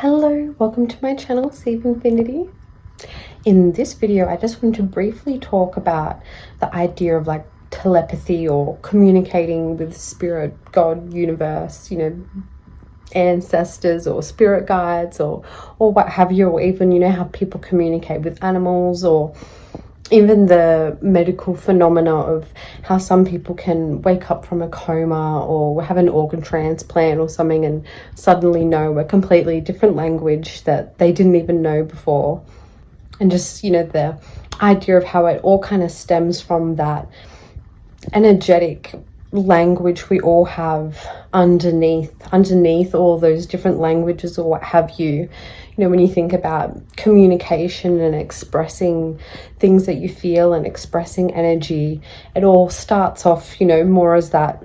Hello, welcome to my channel, Save Infinity. In this video, I just want to briefly talk about the idea of like telepathy or communicating with spirit, God, universe, ancestors or spirit guides or what have you, or even, how people communicate with animals, or even the medical phenomena of how some people can wake up from a coma or have an organ transplant or something and suddenly know a completely different language that they didn't even know before. And just, the idea of how it all kind of stems from that energetic language we all have underneath all those different languages or what have you. When you think about communication and expressing things that you feel and expressing energy, it all starts off, more as that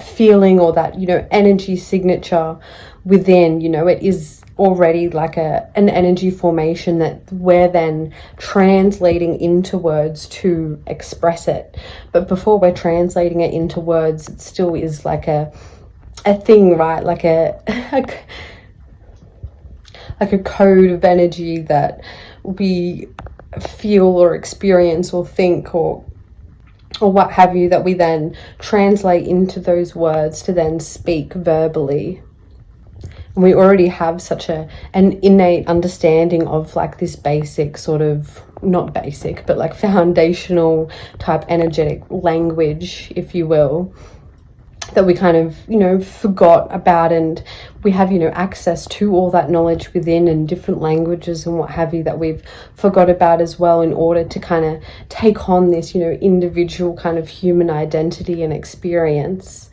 feeling or that, energy signature within. It is already like an energy formation that we're then translating into words to express it. But before we're translating it into words, it still is like a thing, right? Like a code of energy that we feel or experience or think or what have you, that we then translate into those words to then speak verbally. And we already have such an innate understanding of like this basic sort of, not basic, but like foundational type energetic language, if you will, that we kind of, forgot about, and we have, access to all that knowledge within and different languages and what have you that we've forgot about as well, in order to kind of take on this, individual kind of human identity and experience.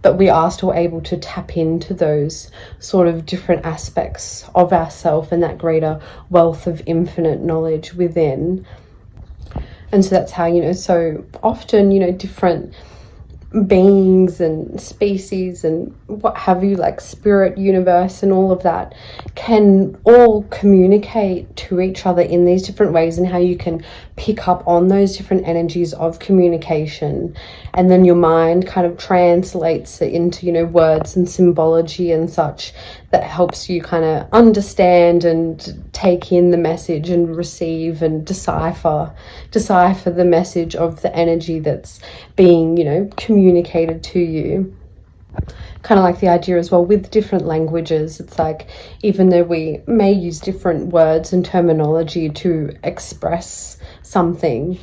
But we are still able to tap into those sort of different aspects of ourselves and that greater wealth of infinite knowledge within. And so that's how, so often, different beings and species and what have you, like spirit, universe and all of that, can all communicate to each other in these different ways, and how you can pick up on those different energies of communication, and then your mind kind of translates it into, words and symbology and such, that helps you kind of understand and take in the message and receive and decipher the message of the energy that's being, communicated to you. Kind of like the idea as well with different languages, it's like, even though we may use different words and terminology to express something,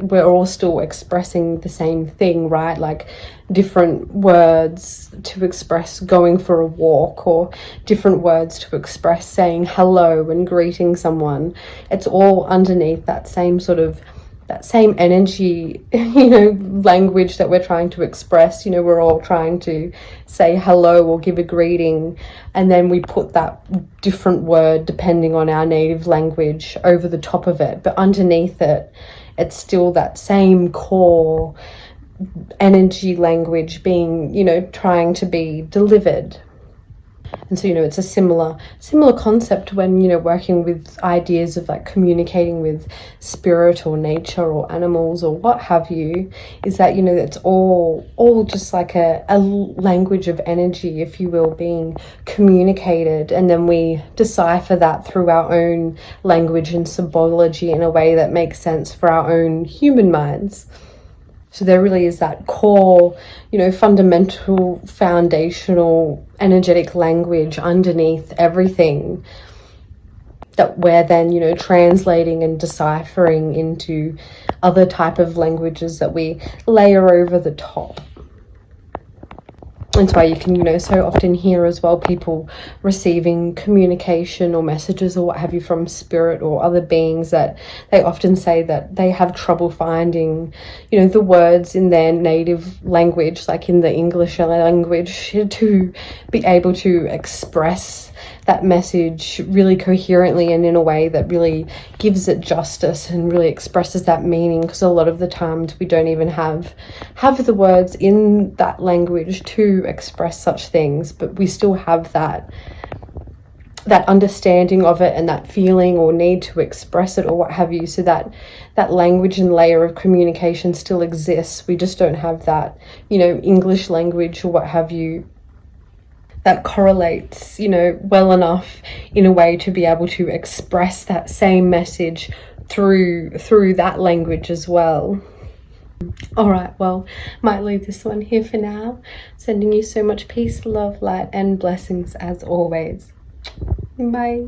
we're all still expressing the same thing, right? Like different words to express going for a walk, or different words to express saying hello and greeting someone. It's all underneath that same sort of, that same energy, language that we're trying to express. We're all trying to say hello or give a greeting, and then we put that different word depending on our native language over the top of it. But underneath it, it's still that same core energy language being, trying to be delivered. And so, it's a similar concept when, working with ideas of like communicating with spirit or nature or animals or what have you, is that, it's all just like a language of energy, if you will, being communicated. And then we decipher that through our own language and symbology in a way that makes sense for our own human minds. So there really is that core, fundamental, foundational, energetic language underneath everything that we're then, translating and deciphering into other type of languages that we layer over the top. That's why you can, so often hear as well people receiving communication or messages or what have you from spirit or other beings, that they often say that they have trouble finding, the words in their native language, like in the English language, to be able to express that message really coherently and in a way that really gives it justice and really expresses that meaning. Because a lot of the times we don't even have the words in that language to express such things, but we still have that understanding of it and that feeling or need to express it or what have you. So that language and layer of communication still exists. We just don't have that, English language or what have you that correlates, you know, well enough in a way to be able to express that same message through that language as well. All right, well, might leave this one here for now. Sending you so much peace, love, light, and blessings as always. Bye.